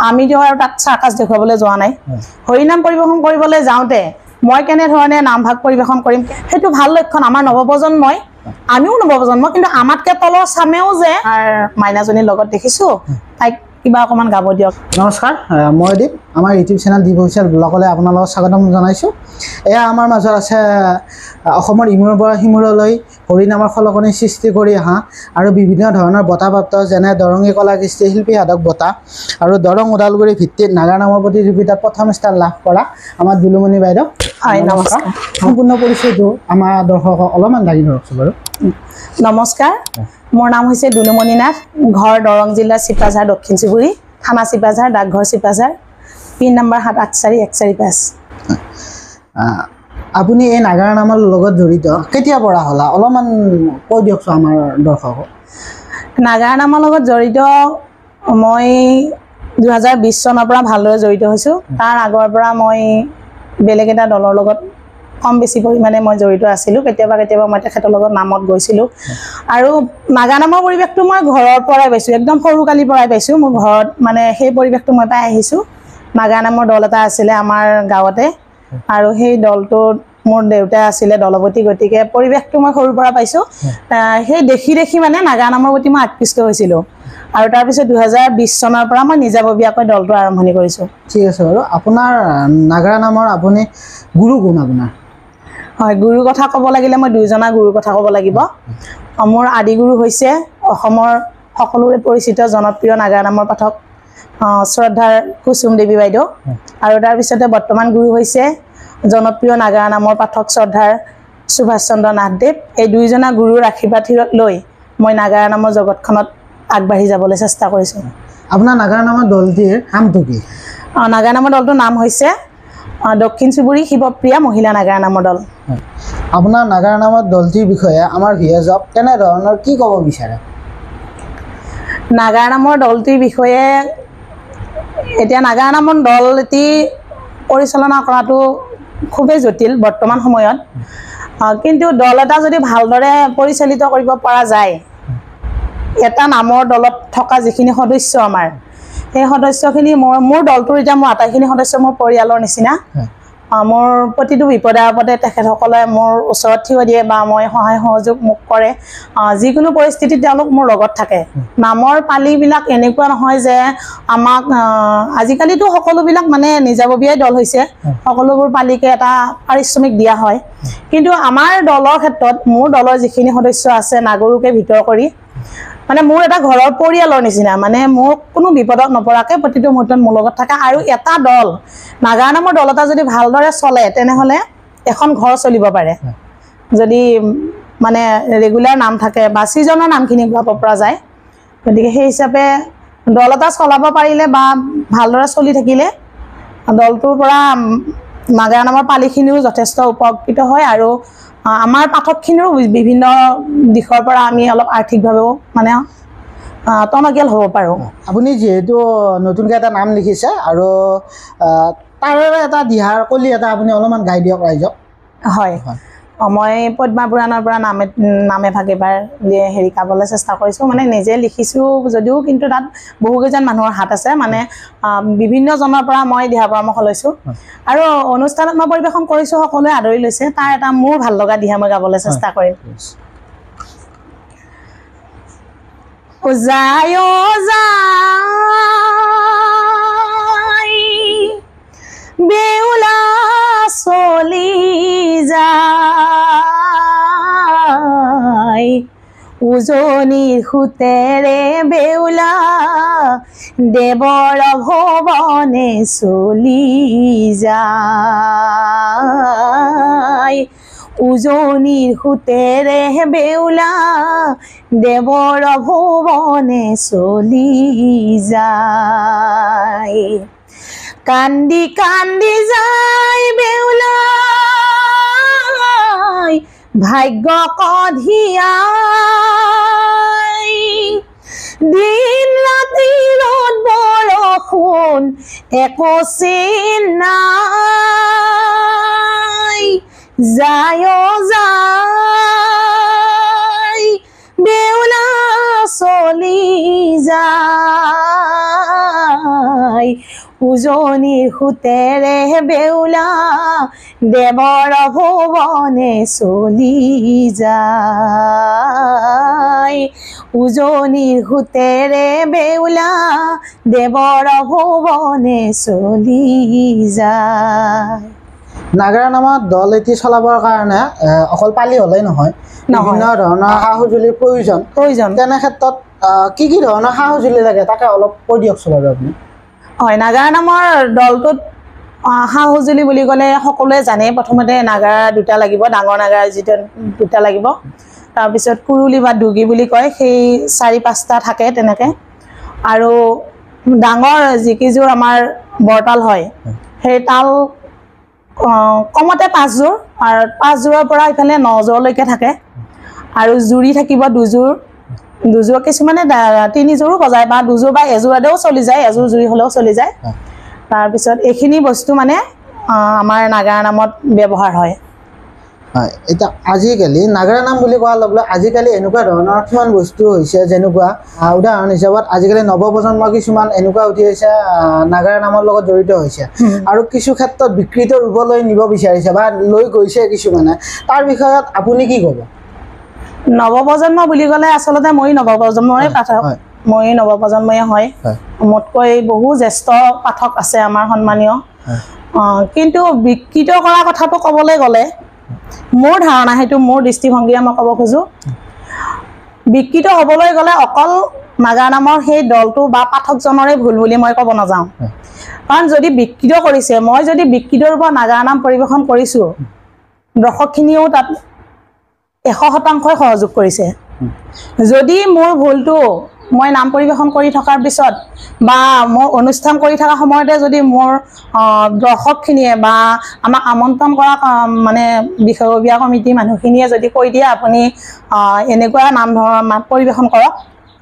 আমি দিও আৰু তাত চাৰ্কাছ দেখুৱাবলৈ যোৱা নাই হৰিনাম পৰিবেশন কৰিবলৈ যাওঁতে মই কেনে ধৰণে নামভাগ পৰিবেশন কৰিম সেইটো ভাল লক্ষণ আমাৰ নৱপ্ৰজন্মই আমিও নৱপ্ৰজন্ম কিন্তু আমাতকে তলৰ চামেও যে মাইনাজনীৰ লগত দেখিছো তাইক কিবা অকমান গাব দিয়ক নমস্কাৰ মই দীপ আমাৰ ইউটিউব চেনেল দীপ অফিচিয়েল ব্লগলৈ আপোনালোকক স্বাগতম জনাইছোঁ এয়া আমাৰ মাজত আছে অসমৰ ইমূৰৰ পৰা সিমূৰলৈ হৰিনামৰ খলকনি সৃষ্টি কৰি অহা আৰু বিভিন্ন ধৰণৰ বঁটাপ্ৰাপ্ত যেনে দৰঙী কলা কৃষ্টি শিল্পী সাধক বঁটা আৰু দৰং ওদালগুৰি ভিত্তিত নাগা নামৰ প্ৰতিযোগিতাত প্ৰথম স্থান লাভ কৰা আমাৰ দুলুমণি বাইদেউ হয় নমস্কাৰ সম্পূৰ্ণ পৰিচয়টো আমাৰ দৰ্শকক অলপমান দাঙি ধৰকচোন বাৰু নমস্কাৰ মোৰ নাম হৈছে দুলুমণি নাথ ঘৰ দৰং জিলা চিপাঝাৰ দক্ষিণ চুবুৰী থানা চিপাঝাৰ ডাকঘৰ চিপাঝাৰ পিন নম্বৰ 784145 আপুনি এই নাগাৰা নামৰ লগত জড়িত কেতিয়া পৰা হলা অলপমান কৈ দিয়কচোন আমাৰ দৰ্শকক নাগাৰা নামৰ লগত জড়িত মই 2020 চনৰ পৰা ভালদৰে জড়িত হৈছো তাৰ আগৰ পৰা মই বেলেগ এটা দলৰ লগত কম বেছি পৰিমাণে মই জড়িত আছিলোঁ কেতিয়াবা মই তেখেতৰ লগত নামত গৈছিলোঁ আৰু নাগা নামৰ পৰিৱেশটো মই ঘৰৰ পৰাই পাইছোঁ একদম সৰুকালিৰ পৰাই পাইছোঁ মোৰ ঘৰত মানে সেই পৰিৱেশটো মই পাই আহিছোঁ নাগা নামৰ দল এটা আছিলে আমাৰ গাঁৱতে আৰু সেই দলটোত মোৰ দেউতা আছিলে দলপতি গতিকে পৰিৱেশটো মই সৰুৰ পৰা পাইছোঁ সেই দেখি মানে নাগা নামৰ প্ৰতি মই আকৃষ্ট হৈছিলোঁ আৰু তাৰপিছত 2020 চনৰ পৰা মই নিজাববীয়াকৈ দলটো আৰম্ভণি কৰিছোঁ ঠিক আছে বাৰু আপোনাৰ নাগাৰা নামৰ আপুনি গুৰু কোন আপোনাৰ হয় গুৰুৰ কথা ক'ব লাগিলে মই দুইজনা গুৰুৰ কথা ক'ব লাগিব মোৰ আদি গুৰু হৈছে অসমৰ সকলোৰে পৰিচিত জনপ্ৰিয় নাগাৰা নামৰ পাঠক শ্ৰদ্ধাৰ কুসুম দেৱী বাইদেউ আৰু তাৰপিছতে বৰ্তমান গুৰু হৈছে জনপ্ৰিয় নাগাৰা নামৰ পাঠক শ্ৰদ্ধাৰ সুভাষ চন্দ্ৰ নাথদেৱ এই দুইজনা গুৰুৰ আশীৰ্বাদ লৈ মই নাগাৰা নামৰ জগতখনত আগবাঢ়ি যাবলৈ চেষ্টা কৰিছোঁ আপোনাৰ নাগাৰা নামৰ দলটিৰ নামটো কি নাগাৰা নামৰ দলটোৰ নাম হৈছে দক্ষিণ চুবুৰী শিৱপ্ৰিয়া মহিলা নাগাৰা নামৰ দল আপোনাৰ নাগাৰা নামৰ দলটিৰ বিষয়ে আমাৰ ভিএজক কেনেধৰণৰ কি ক'ব বিচাৰে নাগাৰা নামৰ দলটিৰ বিষয়ে এতিয়া নাগাৰা নামৰ দল এটি পৰিচালনা কৰাটো খুবেই জটিল বৰ্তমান সময়ত কিন্তু দল এটা যদি ভালদৰে পৰিচালিত কৰিব পৰা যায় এটা নামৰ দলত থকা যিখিনি সদস্য আমাৰ সেই সদস্যখিনি মোৰ দলটোৰ এতিয়া মোৰ আটাইখিনি সদস্য মোৰ পৰিয়ালৰ নিচিনা মোৰ প্ৰতিটো বিপদে আপদে তেখেতসকলে মোৰ ওচৰত থিয় দিয়ে বা মই সহায় সহযোগ মোক কৰে যিকোনো পৰিস্থিতিত তেওঁলোক মোৰ লগত থাকে নামৰ পালিবিলাক এনেকুৱা নহয় যে আমাক আজিকালিতো সকলোবিলাক মানে নিজাববীয়াই দল হৈছে সকলোবোৰ পালিকে এটা পাৰিশ্ৰমিক দিয়া হয় কিন্তু আমাৰ দলৰ ক্ষেত্ৰত মোৰ দলৰ যিখিনি সদস্য আছে নাগৰুকে ভিতৰ কৰি মানে মোৰ এটা ঘৰৰ পৰিয়ালৰ নিচিনা মানে মোক কোনো বিপদত নপৰাকে প্ৰতিটো মুহূৰ্তত মোৰ লগত থাকে আৰু এটা দল নাগাৰা নামৰ দল এটা যদি ভালদৰে চলে তেনেহ'লে এখন ঘৰ চলিব পাৰে যদি মানে ৰেগুলাৰ নাম থাকে বা ছিজনৰ নামখিনি গাব পৰা যায় গতিকে সেই হিচাপে দল এটা চলাব পাৰিলে বা ভালদৰে চলি থাকিলে দলটোৰ পৰা নাগাৰা নামৰ পালিখিনিও যথেষ্ট উপকৃত হয় আৰু আমাৰ পাঠকখিনিৰো বিভিন্ন দিশৰ পৰা আমি অলপ আৰ্থিকভাৱেও মানে টনকিয়াল হ'ব পাৰোঁ আপুনি যিহেতু নতুনকৈ এটা নাম লিখিছে আৰু তাৰ এটা দিহাৰ কলি এটা আপুনি অলপমান গাই দিয়ক ৰাইজক হয় মই পদ্মা পুৰাণৰ পৰা নামে ভাগেবাৰ হেৰি গাবলৈ চেষ্টা কৰিছোঁ মানে নিজে লিখিছোঁ যদিও কিন্তু তাত বহুকেইজন মানুহৰ হাত আছে মানে বিভিন্নজনৰ পৰা মই দিহা পৰামৰ্শ লৈছোঁ আৰু অনুষ্ঠানত মই পৰিৱেশন কৰিছোঁ সকলোৱে আদৰি লৈছে তাৰ এটা মোৰ ভাল লগা দিহা মই গাবলৈ চেষ্টা কৰিম বেউলা চলি যায় উজনিৰ সুতেৰে বেউলা দেৱৰ ভৱনে চলি যায় উজনিৰ সুতেৰে বেউলা দেৱৰ ভৱনে চলি যায় কান্দি কান্দি যায় বেউলা ভাগ্য কধিয়াই দিন ৰাতি ৰ'দ বৰষুণ একো চিন নাই যায় যায় বেউলা চলি যায় যায় উজনিৰ সুতেৰে বেউলা দেৱৰ ভুৱনে চলি যায় উজনিৰ সুতেৰে বেউলা দেৱৰ ভুৱনে চলি যায় নাগাৰা নামত দল এটি চলাবৰ কাৰণে অকল পালি হ'লেই নহয় বিভিন্ন ধৰণৰ সা সঁজুলিৰ প্ৰয়োজন তেনে ক্ষেত্ৰত কি ধৰণৰ সা সঁজুলি লাগে তাকে অলপ কৈ দিয়কচোন বাৰু আপুনি হয় নাগাৰা নামৰ দলটোত সা সঁজুলি বুলি ক'লে সকলোৱে জানে প্ৰথমতে নাগাৰা দুটা লাগিব ডাঙৰ নাগাৰা যিটো দুটা লাগিব তাৰপিছত কুৰুলি বা দুগি বুলি কয় সেই 4-5টা থাকে তেনেকৈ আৰু ডাঙৰ যিকেইযোৰ আমাৰ বৰতাল হয় সেই তাল কমতে 5যোৰ আৰু 5যোৰৰ পৰা ইফালে 9যোৰলৈকে থাকে আৰু জুৰি থাকিব দুযোৰ কিছুমানে 3যোৰো বজায় বা 2যোৰ বা এযোৰেও চলি যায় এযোৰ জুৰি হ'লেও চলি যায় তাৰপিছত এইখিনি বস্তু মানে আমাৰ নাগাৰা নামত ব্যৱহাৰ হয় হয় এটা আজিকালি নাগাৰা নাম বুলি কোৱাৰ লগে লগে আজিকালি এনেকুৱা ধৰণৰ কিছুমান বস্তু হৈছে যেনেকুৱা উদাহৰণ হিচাপত আজিকালি নৱপ্ৰজন্ম কিছুমান এনেকুৱা উঠি আহিছে নাগাৰা নামৰ লগত জড়িত হৈছে আৰু কিছু ক্ষেত্ৰত বিকৃত ৰূপলৈ নিব বিচাৰিছে বা লৈ গৈছে কিছুমানে তাৰ বিষয়ত আপুনি কি ক'ব নৱপ্ৰজন্ম বুলি ক'লে আচলতে মই নৱপ্ৰজন্মৰে পাঠক মই নৱপ্ৰজন্ময়ে হয় মোতকৈ বহু জ্যেষ্ঠ পাঠক আছে আমাৰ সন্মানীয় কিন্তু বিকৃত কৰা কথাটো ক'বলৈ গ'লে মোৰ ধাৰণা সেইটো মোৰ দৃষ্টিভংগীৰে মই ক'ব খোজো বিকৃত হ'বলৈ গ'লে অকল নাগাৰা নামৰ সেই দলটো বা পাঠকজনৰে ভুল বুলি মই ক'ব নাযাওঁ কাৰণ যদি বিকৃত কৰিছে মই যদি বিকৃত ৰূপত নাগাৰা নাম পৰিৱেশন কৰিছোঁ দৰ্শকখিনিও তাত 100% সহযোগ কৰিছে যদি মোৰ ভুলটো মই নাম পৰিৱেশন কৰি থকাৰ পিছত বা মই অনুষ্ঠান কৰি থকা সময়তে যদি মোৰ দৰ্শকখিনিয়ে বা আমাক আমন্ত্ৰণ কৰা মানে বিষয়ববীয়া কমিটি মানুহখিনিয়ে যদি কৈ দিয়ে আপুনি এনেকুৱা নাম পৰিৱেশন কৰক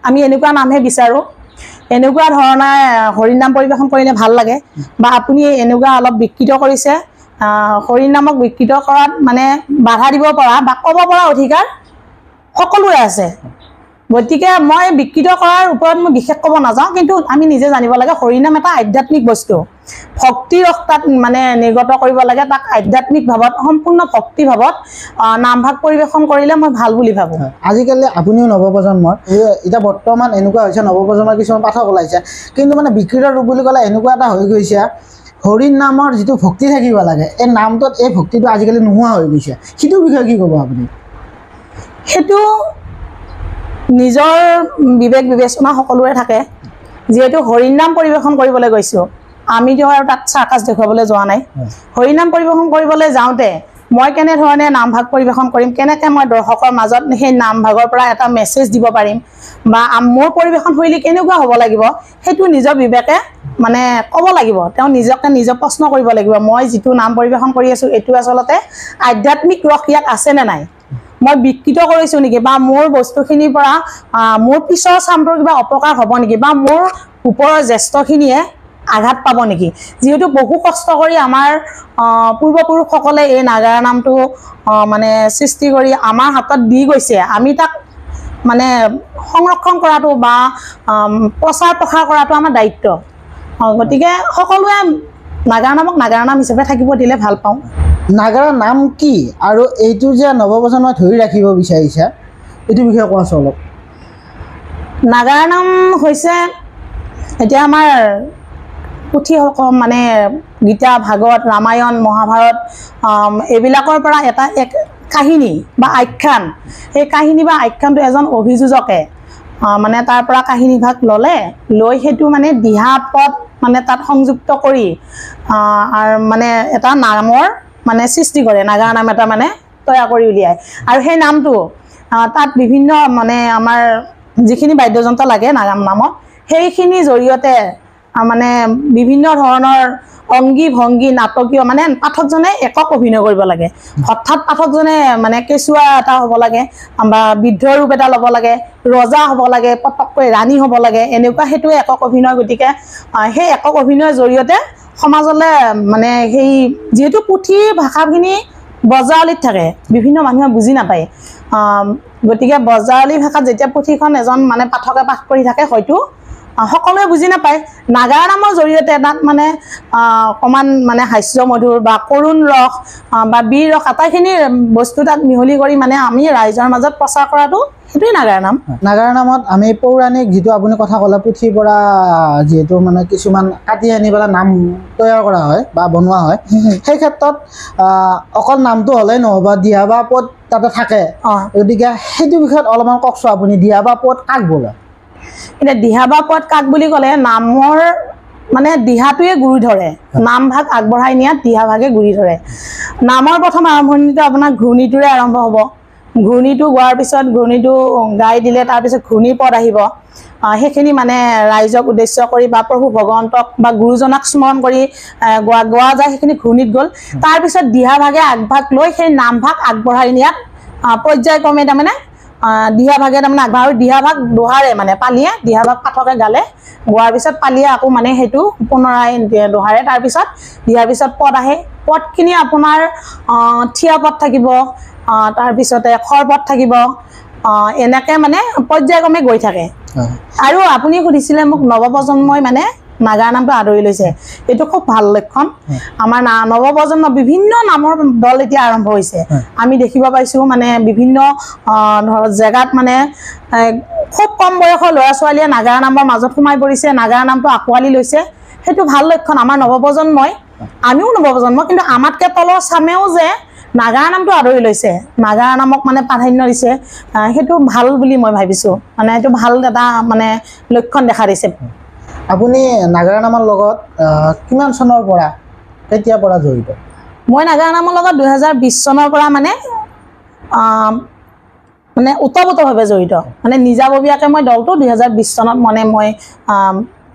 আমি এনেকুৱা নামহে বিচাৰোঁ এনেকুৱা ধৰণে হৰি নাম পৰিৱেশন কৰিলে ভাল লাগে বা আপুনি এনেকুৱা অলপ বিকৃত কৰিছে হৰি নামক বিকৃত কৰাত মানে বাধা দিব পৰা বা ক'ব পৰা অধিকাৰ সকলোৰে আছে গতিকে মই বিকৃত কৰাৰ ওপৰত মই বিশেষ ক'ব নাযাওঁ কিন্তু আমি নিজে জানিব লাগে হৰি নাম এটা আধ্যাত্মিক বস্তু ভক্তি ৰস তাত মানে নিৰ্গত কৰিব লাগে তাক আধ্যাত্মিক ভাৱত সম্পূৰ্ণ ভক্তি ভাৱত নামভাগ পৰিৱেশন কৰিলে মই ভাল বুলি ভাবোঁ আজিকালি আপুনিও নৱপ্ৰজন্মৰ এতিয়া বৰ্তমান এনেকুৱা হৈছে নৱপ্ৰজন্মৰ কিছুমান পাঠক ওলাইছে কিন্তু মানে বিকৃত ৰূপ বুলি ক'লে এনেকুৱা এটা হৈ গৈছে হৰি নামৰ যিটো ভক্তি থাকিব লাগে এই নামটোত এই ভক্তিটো আজিকালি নোহোৱা হৈ গৈছে সেইটো বিষয়ে কি ক'ব আপুনি সেইটো নিজৰ বিবেক বিবেচনা সকলোৰে থাকে যিহেতু হৰিনাম পৰিৱেশন কৰিবলৈ গৈছোঁ আমিতো আৰু তাত চাৰ্কাছ দেখুৱাবলৈ যোৱা নাই হৰিনাম পৰিৱেশন কৰিবলৈ যাওঁতে মই কেনেধৰণে নামভাগ পৰিৱেশন কৰিম কেনেকৈ মই দৰ্শকৰ মাজত সেই নামভাগৰ পৰা এটা মেছেজ দিব পাৰিম বা মোৰ পৰিৱেশন শৈলী কেনেকুৱা হ'ব লাগিব সেইটো নিজৰ বিবেকে মানে ক'ব লাগিব তেওঁ নিজকে প্ৰশ্ন কৰিব লাগিব মই যিটো নাম পৰিৱেশন কৰি আছোঁ এইটো আচলতে আধ্যাত্মিক ৰস ইয়াত আছেনে নাই মই বিকৃত কৰিছোঁ নেকি বা মোৰ বস্তুখিনিৰ পৰা মোৰ পিছৰ চামটোৰ কিবা অপকাৰ হ'ব নেকি বা মোৰ ওপৰৰ জ্যেষ্ঠখিনিয়ে আঘাত পাব নেকি যেহেতু বহু কষ্ট কৰি আমাৰ পূৰ্বপুৰুষসকলে এই নাগাৰা নামটো মানে সৃষ্টি কৰি আমাৰ হাতত দি গৈছে আমি তাক মানে সংৰক্ষণ কৰাটো বা প্ৰচাৰ প্ৰসাৰ কৰাটো আমাৰ দায়িত্ব গতিকে সকলোৱে নাগাৰা নামক নাগাৰা নাম হিচাপে থাকিব দিলে ভাল পাওঁ নাগাৰা নাম কি আৰু এইটো যে নৱপ্ৰজন্মই ধৰি ৰাখিব বিচাৰিছে এইটো বিষয়ে কোৱাচোন অলপ নাগাৰা নাম হৈছে এতিয়া আমাৰ পুথি মানে গীতা ভাগৱত ৰামায়ণ মহাভাৰত এইবিলাকৰ পৰা এটা এক কাহিনী বা আখ্যান এই কাহিনী বা আখ্যানটো এজন অভিযোজকে মানে তাৰ পৰা কাহিনীভাগ লৈ সেইটো মানে দিহা পদ মানে তাত সংযুক্ত কৰি আৰু মানে এটা নামৰ মানে সৃষ্টি কৰে নাগাৰা নাম এটা মানে তৈয়াৰ কৰি উলিয়ায় আৰু সেই নামটো তাত বিভিন্ন মানে আমাৰ যিখিনি বাদ্যযন্ত্ৰ লাগে নাগাৰা নামত সেইখিনি জৰিয়তে মানে বিভিন্ন ধৰণৰ অংগী ভংগী নাটকীয় মানে পাঠকজনে একক অভিনয় কৰিব লাগে হঠাৎ পাঠকজনে মানে কেঁচুৱা এটা হ'ব লাগে বা বৃদ্ধ ৰূপ এটা ল'ব লাগে ৰজা হ'ব লাগে পটককৈ ৰাণী হ'ব লাগে এনেকুৱা সেইটো একক অভিনয় গতিকে সেই একক অভিনয়ৰ জৰিয়তে সমাজলৈ মানে সেই যেহেতু পুথিৰ ভাষাখিনি বজ্ৰাৱলীত থাকে বিভিন্ন মানুহে বুজি নাপায় গতিকে বজ্ৰাৱলী ভাষাত যেতিয়া পুথিখন এজন মানে পাঠকে পাঠ কৰি থাকে হয়তো সকলোৱে বুজি নাপায় নাগাৰা নামৰ জৰিয়তে তাত মানে অকণমান মানে হাস্য মধুৰ বা কৰুণ ৰস বা বীৰ ৰস আটাইখিনি বস্তু তাত মিহলি কৰি মানে আমি ৰাইজৰ মাজত প্ৰচাৰ কৰাটো সেইটোৱে নাগাৰা নাম। নাগাৰা নামত আমি পৌৰাণিক যিটো আপুনি কথা ক'লে পুথিৰ পৰা যিহেতু মানে কিছুমান কাটি আনি পেলাই নাম তৈয়াৰ কৰা হয় বা বনোৱা হয়, সেই ক্ষেত্ৰত অকল নামটো হ'লেই নহ'ব, দিহা বা পদ তাতে থাকে। গতিকে সেইটো বিষয়ত অলপমান কওকচোন আপুনি, দিহা বা পদ কাক বোলে? এতিয়া দিহা বা পদ কাক বুলি ক'লে নামৰ মানে দিহাটোৱে গুৰি ধৰে, নাম ভাগ আগবঢ়াই নিয়াত দিহা ভাগে গুৰি ধৰে। নামৰ প্ৰথম আৰম্ভণিটো আপোনাৰ ঘূৰ্ণিটোৰে আৰম্ভ হ'ব। ঘূৰ্ণিটো গোৱাৰ পিছত ঘূৰ্ণিটো গাই দিলে তাৰপিছত ঘূৰ্ণিৰ পদ আহিব। সেইখিনি মানে ৰাইজক উদ্দেশ্য কৰি বা প্ৰভু ভগৱন্তক বা গুৰুজনাক স্মৰণ কৰি গোৱা যায়, সেইখিনি ঘূৰ্ণিত গ'ল। তাৰপিছত দিহা ভাগে আগভাগ লৈ সেই নামভাগ আগবঢ়াই নিয়াত পৰ্যায়ক্ৰমে তাৰমানে দিহা ভাগে তাৰমানে আগবঢ়াই, আৰু দিহা ভাগ দোহাৰে মানে পালিয়ে দিহা ভাগ পাঠকে গালে, গোৱাৰ পিছত পালিয়ে আকৌ মানে সেইটো পুনৰাই দোহাৰে। তাৰপিছত দিয়াৰ পিছত পদ আহে। পদখিনি আপোনাৰ থিয় পদ থাকিব, তাৰপিছতে খৰ পদ থাকিব, এনেকৈ মানে পৰ্যায়ক্ৰমে গৈ থাকে। আৰু আপুনি সুধিছিলে মোক নৱপ্ৰজন্মই মানে নাগাৰা নামটো আদৰি লৈছে, এইটো খুব ভাল লক্ষণ। আমাৰ নৱপ্ৰজন্ম বিভিন্ন নামৰ দল এতিয়া আৰম্ভ হৈছে। আমি দেখিব পাইছোঁ মানে বিভিন্ন জেগাত মানে খুব কম বয়সৰ ল'ৰা ছোৱালীয়ে নাগাৰা নামৰ মাজত সোমাই পৰিছে, নাগাৰা নামটো আঁকোৱালি লৈছে, সেইটো ভাল লক্ষণ। আমাৰ নৱপ্ৰজন্মই, আমিও নৱপ্ৰজন্ম, কিন্তু আমাতকৈ তলৰ চামেও যে নাগাৰা নামটো আদৰি লৈছে, নাগাৰা নামক মানে প্ৰাধান্য দিছে, সেইটো ভাল বুলি মই ভাবিছোঁ। মানে এইটো ভাল এটা মানে লক্ষণ দেখা দিছে। আপুনি নাগাৰা নামৰ লগত কিমান চনৰ পৰা, কেতিয়াৰ পৰা জড়িত? মই নাগাৰা নামৰ লগত 2020 চনৰ পৰা মানে ওতঃপ্ৰোতভাৱে জড়িত। মানে নিজাববীয়াকৈ মই দলটো 2020 চনত মানে মই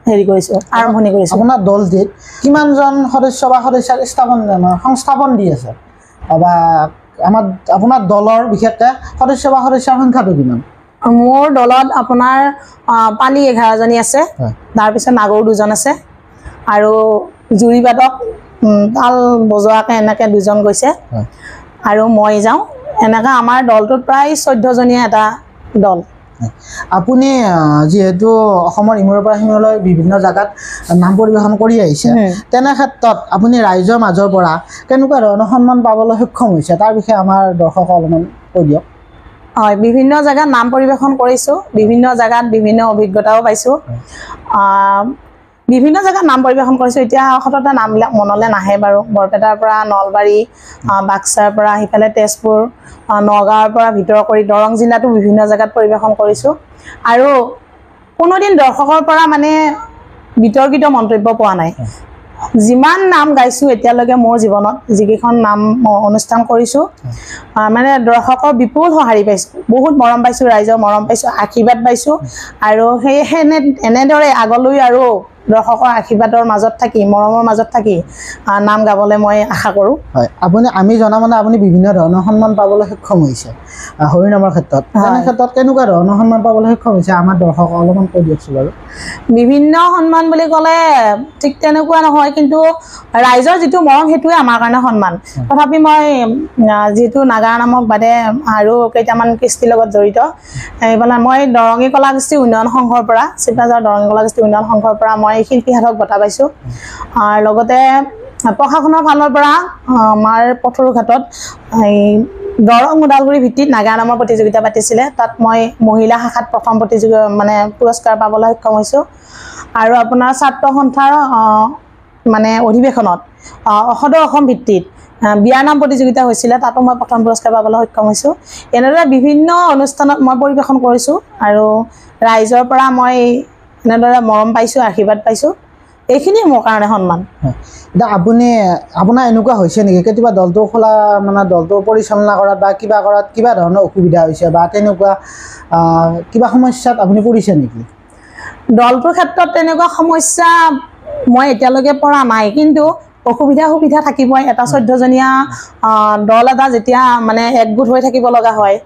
হেৰি কৰিছোঁ, আৰম্ভণি কৰিছোঁ। আপোনাৰ দলটিত কিমানজন সদস্য বা সদস্যাক সংস্থাপন দি আছে, বা আপোনাৰ দলৰ বিশেষকৈ সদস্য বা সদস্যাৰ সংখ্যাটো কিমান? মোৰ দলত আপোনাৰ পালি 11 জনী আছে, তাৰপিছত নাগৰ 2জন আছে, আৰু জুৰিবাদক তাল বজোৱাকৈ এনেকৈ 2জন গৈছে, আৰু মই যাওঁ। এনেকৈ আমাৰ দলটোত প্ৰায় 14 জনীয়া এটা দল। আপুনি যিহেতু অসমৰ ইমূৰৰ পৰা সিমূৰলৈ বিভিন্ন জেগাত নাম পৰিৱেশন কৰি আহিছে, তেনে ক্ষেত্ৰত আপুনি ৰাইজৰ মাজৰ পৰা কেনেকুৱা ধৰণৰ সন্মান পাবলৈ সক্ষম হৈছে, তাৰ বিষয়ে আমাৰ দৰ্শকক অলপমান কৈ দিয়ক। হয়, বিভিন্ন জেগাত নাম পৰিৱেশন কৰিছোঁ, বিভিন্ন জেগাত বিভিন্ন অভিজ্ঞতাও পাইছোঁ, বিভিন্ন জেগাত নাম পৰিৱেশন কৰিছোঁ। এতিয়া সততে নামবিলাক মনলৈ নাহে বাৰু। বৰপেটাৰ পৰা নলবাৰী, বাক্সাৰ পৰা সিফালে তেজপুৰ, নগাঁৱৰ পৰা ভিতৰ কৰি দৰং জিলাতো বিভিন্ন জেগাত পৰিৱেশন কৰিছোঁ, আৰু কোনোদিন দৰ্শকৰ পৰা মানে বিতৰ্কিত মন্তব্য পোৱা নাই। যিমান নাম গাইছোঁ এতিয়ালৈকে মোৰ জীৱনত, যিকেইখন নাম অনুষ্ঠান কৰিছোঁ, মানে দৰ্শকৰ বিপুল সঁহাৰি পাইছোঁ, বহুত মৰম পাইছোঁ, ৰাইজৰ মৰম পাইছোঁ, আশীৰ্বাদ পাইছোঁ, আৰু এনেদৰে আগলৈ আৰু দৰ্শকৰ আশীৰ্বাদৰ মাজত থাকি, মৰমৰ মাজত থাকি নাম গাবলৈ মই আশা কৰোঁ। হয়, আমি জনা মানে আপুনি বিভিন্ন ধৰণৰ সন্মান পাবলৈ সক্ষম হৈছে হৰিনামৰ ক্ষেত্ৰত। তেনে ক্ষেত্ৰত কেনেকুৱা ধৰণৰ সন্মান পাবলৈ সক্ষম হৈছে, আমাৰ দৰ্শকক অলপমান কৈ দিয়কচোন বাৰু। বিভিন্ন সন্মান বুলি ক'লে ঠিক তেনেকুৱা নহয়, কিন্তু ৰাইজৰ যিটো মৰম সেইটোৱে আমাৰ কাৰণে সন্মান। তথাপি মই যিহেতু নাগাৰা নামক বাদে আৰু কেইটামান কৃষ্টিৰ লগত জড়িত, এইফালে মই দৰঙী কলাকৃষ্টি উন্নয়ন সংঘৰ পৰা, চিপাঝাৰ দৰঙী কলাকৃষ্টি উন্নয়ন সংঘৰ পৰা মই শিল্পী সাধক বঁটা পাইছোঁ। লগতে প্ৰশাসনৰ ফালৰ পৰা আমাৰ পথৰুঘাটত এই দৰং ওদালগুৰি ভিত্তিত নাগাৰা নামৰ প্ৰতিযোগিতা পাতিছিলে, তাত মই মহিলা শাখাত প্ৰথম পুৰস্কাৰ পাবলৈ সক্ষম হৈছোঁ। আৰু আপোনাৰ ছাত্ৰ সন্থাৰ মানে অধিৱেশনত সদৌ অসম ভিত্তিত বিয়ানাম প্ৰতিযোগিতা হৈছিলে, তাতো মই প্ৰথম পুৰস্কাৰ পাবলৈ সক্ষম হৈছোঁ। এনেদৰে বিভিন্ন অনুষ্ঠানত মই পৰিৱেশন কৰিছোঁ, আৰু ৰাইজৰ পৰা মই এনেদৰে মৰম পাইছোঁ, আশীৰ্বাদ পাইছোঁ। এইখিনিয়ে মোৰ কাৰণে সন্মান। এতিয়া আপোনাৰ এনেকুৱা হৈছে নেকি কেতিয়াবা দলটো খোলা মানে দলটো পৰিচালনা কৰাত বা কিবা কৰাত কিবা ধৰণৰ অসুবিধা হৈছে, বা তেনেকুৱা কিবা সমস্যাত আপুনি পৰিছে নেকি? দলটোৰ ক্ষেত্ৰত তেনেকুৱা সমস্যা মই এতিয়ালৈকে পৰা নাই, কিন্তু সুবিধা থাকিবই। এটা 14 জনীয়া দল এটা যেতিয়া মানে একগোট হৈ থাকিব লগা হয়,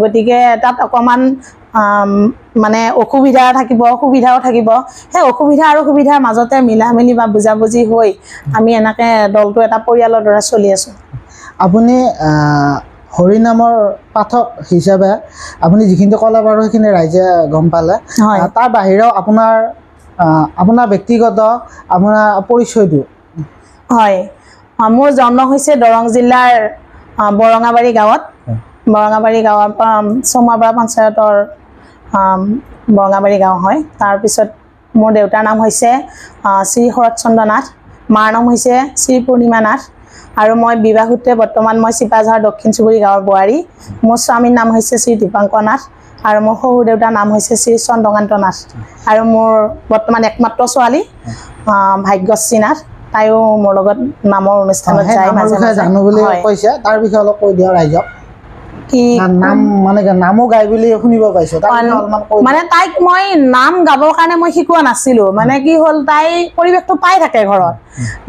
গতিকে তাত অকণমান মানে অসুবিধা থাকিব, সুবিধাও থাকিব। সেই অসুবিধা আৰু সুবিধাৰ মাজতে মিলা মিলি বা বুজাবুজি হৈ আমি এনেকৈ দলটো এটা পৰিয়ালৰ দৰে চলি আছোঁ। আপুনি হৰিনামৰ পাঠক হিচাপে আপুনি যিখিনি ক'লে বাৰু সেইখিনি ৰাইজে গম পালে হয়। তাৰ বাহিৰেও আপোনাৰ ব্যক্তিগত আপোনাৰ পৰিচয়টো হয় মোৰ জন্ম হৈছে দৰং জিলাৰ বৰঙাবাৰী গাঁৱত বৰঙাবাৰী গাঁৱৰ পৰা চমাৰপাৰা পঞ্চায়তৰ বৰঙাবাৰী গাঁও হয় তাৰপিছত মোৰ দেউতাৰ নাম হৈছে শ্ৰী শৰৎচন্দ্ৰ নাথ মাৰ নাম হৈছে শ্ৰী পূৰ্ণিমা নাথ আৰু মই বিবাহসূত্ৰে বৰ্তমান মই চিপাঝাৰ দক্ষিণ চুবুৰী গাঁৱৰ বোৱাৰী মোৰ স্বামীৰ নাম হৈছে শ্ৰী দীপাংকৰ নাথ আৰু মোৰ শহুৰ দেউতাৰ নাম হৈছে শ্ৰী চন্দ্ৰকান্ত নাথ আৰু মোৰ বৰ্তমান একমাত্ৰ ছোৱালী ভাগ্যশ্ৰী নাথ তাইও মোৰ লগত নামৰ অনুষ্ঠানত যায় মাজে মাজে জানো বুলি কৈছে তাৰ বিষয়ে অলপ কৈ দিয়ক ৰাইজক কি নাম মানে নামো গাই বুলি শুনিব পাইছো মানে তাইক মই নাম গাবৰ কাৰণে মই শিকোৱা নাছিলো মানে কি হ'ল তাই পৰিৱেশটো পাই থাকে ঘৰত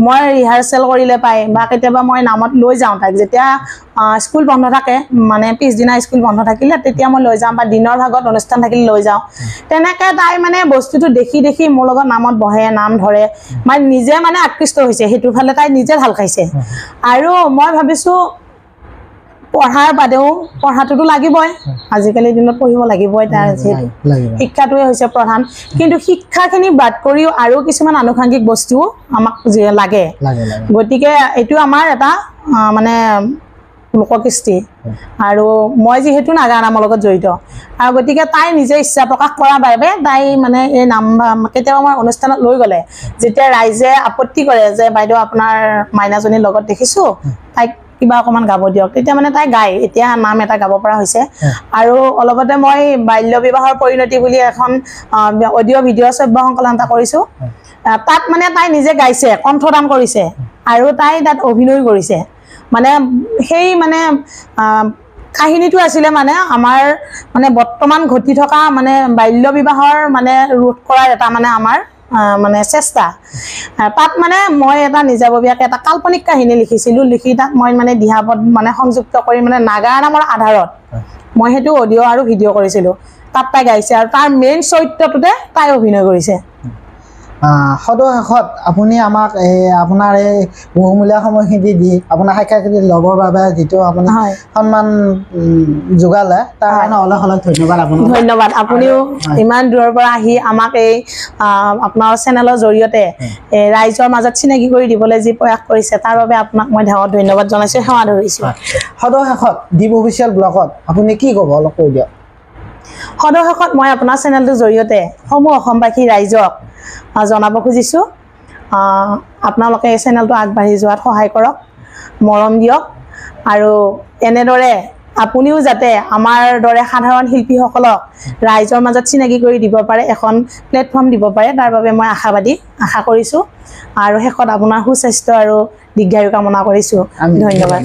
মই ৰিহাৰ্চেল কৰিলে পাই বা কেতিয়াবা মই নামত লৈ যাওঁ তাইক যেতিয়া স্কুল বন্ধ থাকে মানে পিছদিনা স্কুল বন্ধ থাকিলে তেতিয়া মই লৈ যাওঁ বা দিনৰ ভাগত অনুষ্ঠান থাকিলে লৈ যাওঁ তেনেকৈ তাই মানে বস্তুটো দেখি দেখি মোৰ লগত নামত বহে নাম ধৰে মানে নিজে মানে আকৃষ্ট হৈছে সেইটো ফালে তাই নিজে ঢাল খাইছে আৰু মই ভাবিছোঁ পঢ়াৰ বাদেও পঢ়াটোতো লাগিবই আজিকালি দিনত পঢ়িব লাগিবই তাৰ যিহেতু শিক্ষাটোৱে হৈছে প্ৰধান কিন্তু শিক্ষাখিনি বাদ কৰিও আৰু কিছুমান আনুষংগিক বস্তু আমাক লাগে গতিকে এইটো আমাৰ এটা মানে লোককৃষ্টি আৰু মই যিহেতু নাগা নামৰ লগত জড়িত আৰু গতিকে তাই নিজে ইচ্ছা প্ৰকাশ কৰাৰ বাবে তাই মানে এই নাম কেতিয়াবা মই অনুষ্ঠানত লৈ গ'লে যেতিয়া ৰাইজে আপত্তি কৰে যে বাইদেউ আপোনাৰ মাইনাজনীৰ লগত দেখিছোঁ তাইক কিবা অকণমান গাব দিয়ক তেতিয়া মানে তাই গায় এতিয়া নাম এটা গাব পৰা হৈছে আৰু অলপতে মই বাল্য বিবাহৰ পৰিণতি বুলি এখন অডিঅ' ভিডিঅ' শ্ৰব্য সংকলন এটা কৰিছোঁ তাত মানে তাই নিজে গাইছে কণ্ঠদান কৰিছে আৰু তাই তাত অভিনয় কৰিছে মানে সেই মানে কাহিনীটো আছিলে মানে আমাৰ মানে বৰ্তমান ঘটি থকা মানে বাল্য বিবাহৰ মানে ৰোধ কৰাৰ এটা মানে আমাৰ মানে চেষ্টা তাত মানে মই এটা নিজাববীয়াকৈ এটা কাল্পনিক কাহিনী লিখিছিলোঁ লিখি তাত মই মানে দিহাপদ মানে সংযুক্ত কৰি মানে নাগা নামৰ আধাৰত মই সেইটো অডিঅ' আৰু ভিডিঅ' কৰিছিলোঁ তাত তাই গাইছে আৰু তাৰ মেইন চৰিত্ৰটোতে তাই অভিনয় কৰিছে সদশেষত আপুনি আমাক আপোনাৰ এই বহুমূলীয়া সময়খিনি দি আপোনাৰ সাক্ষাৎকাৰ ল'বৰ বাবে যিটো আপুনি সন্মান যোগালে তাৰ কাৰণে অলেখ অলেখ ধন্যবাদ আপোনাক ধন্যবাদ আপুনিও ইমান দূৰৰ পৰা আহি আমাক এই আপোনাৰ চেনেলৰ জৰিয়তে ৰাইজৰ মাজত চিনাকি কৰি দিবলৈ যি প্ৰয়াস কৰিছে তাৰ বাবে আপোনাক মই ধন্যবাদ জনাইছোঁ সেৱা ধৰিছোঁ সদশেষত দ্বীপ অফিচিয়েল ব্লগত আপুনি কি ক'ব অলপ কৈ দিয়ক সদশেষত মই আপোনাৰ চেনেলটোৰ জৰিয়তে সমূহ অসমবাসী ৰাইজক জনাব খুজিছোঁ আপোনালোকে এই চেনেলটো আগবাঢ়ি যোৱাত সহায় কৰক মৰম দিয়ক আৰু এনেদৰে আপুনিও যাতে আমাৰ দৰে সাধাৰণ শিল্পীসকলক ৰাইজৰ মাজত চিনাকি কৰি দিব পাৰে এখন প্লেটফৰ্ম দিব পাৰে তাৰ বাবে মই আশা কৰিছোঁ আৰু শেষত আপোনাৰ সুস্বাস্থ্য আৰু দীৰ্ঘায়ু কামনা কৰিছোঁ ধন্যবাদ